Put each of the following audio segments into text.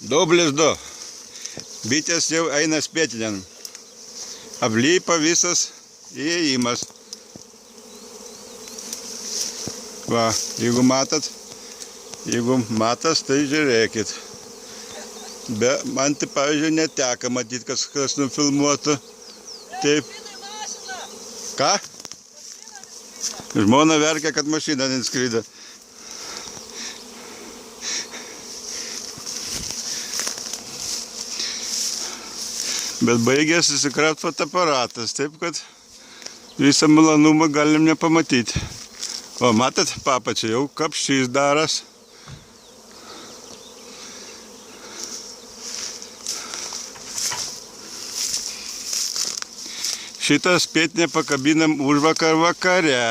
Dublis 2. Bitės jau eina spėtiniam. Aplypa visas įėjimas. Va, jeigu matas, tai žiūrėkit. Man tai, pavyzdžiui, neteka matyti, kas nufilmuotų. Taip. Ką? Žmona verkia, kad mašina neskrydo. Bet baigės įsikraut fotoaparatas, taip kad visą malonumą galim nepamatyti. O matot, papačia jau kapšys daras. Šitą spėtinę pakabinam užvakar vakare.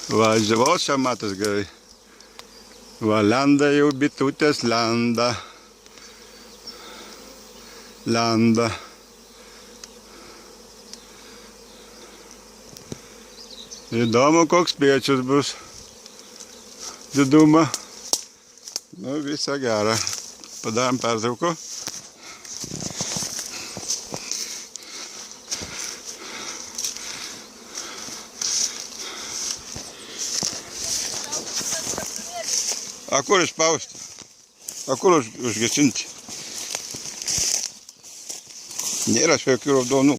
Va, o čia matas gerai. Va, lenda jau bitutės, lenda. Įdomu, koks spiečius bus. Didumą. Nu, visą gerą. Padarom pertrauką. A kur išspausti? A kur užgesinti? Nėra jokių raudonų.